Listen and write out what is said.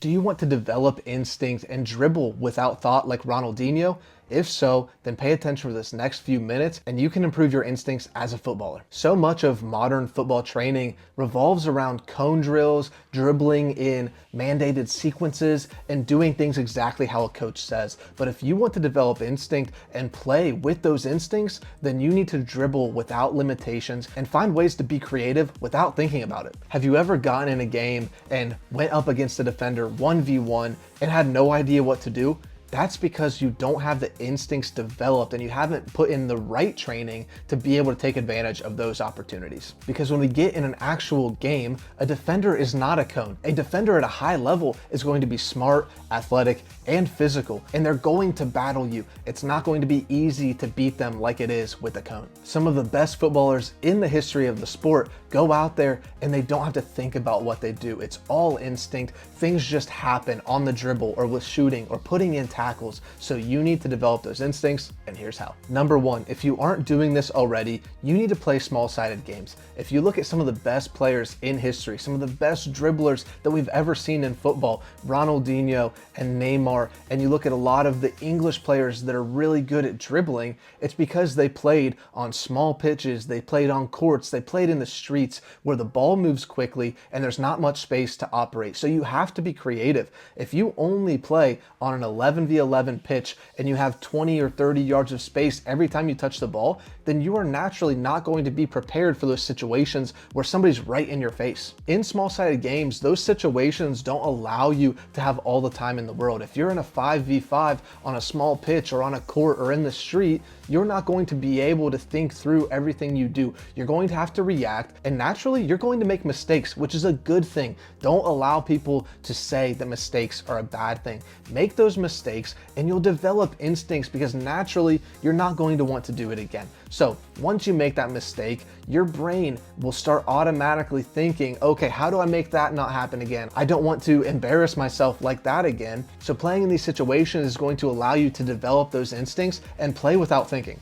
Do you want to develop instinct and dribble without thought like Ronaldinho? If so, then pay attention for this next few minutes and you can improve your instincts as a footballer. So much of modern football training revolves around cone drills, dribbling in mandated sequences, and doing things exactly how a coach says. But if you want to develop instinct and play with those instincts, then you need to dribble without limitations and find ways to be creative without thinking about it. Have you ever gotten in a game and went up against a defender 1v1 and had no idea what to do? That's because you don't have the instincts developed and you haven't put in the right training to be able to take advantage of those opportunities. Because when we get in an actual game, a defender is not a cone. A defender at a high level is going to be smart, athletic, and physical, and they're going to battle you. It's not going to be easy to beat them like it is with a cone. Some of the best footballers in the history of the sport go out there and they don't have to think about what they do. It's all instinct. Things just happen on the dribble or with shooting or putting in tackles. So you need to develop those instincts, and here's how. Number one, if you aren't doing this already, you need to play small-sided games. If you look at some of the best players in history, some of the best dribblers that we've ever seen in football, Ronaldinho and Neymar, and you look at a lot of the English players that are really good at dribbling, it's because they played on small pitches, they played on courts, they played in the streets where the ball moves quickly and there's not much space to operate. So you have to be creative. If you only play on an 11v11 pitch and you have 20 or 30 yards of space every time you touch the ball, then you are naturally not going to be prepared for those situations where somebody's right in your face. In small-sided games, those situations don't allow you to have all the time in the world. If you're in a 5v5 on a small pitch or on a court or in the street, you're not going to be able to think through everything you do. You're going to have to react, and naturally you're going to make mistakes, which is a good thing. Don't allow people to say that mistakes are a bad thing. Make those mistakes and you'll develop instincts because naturally you're not going to want to do it again. So once you make that mistake, your brain will start automatically thinking, okay, how do I make that not happen again? I don't want to embarrass myself like that again. So playing in these situations is going to allow you to develop those instincts and play without thinking.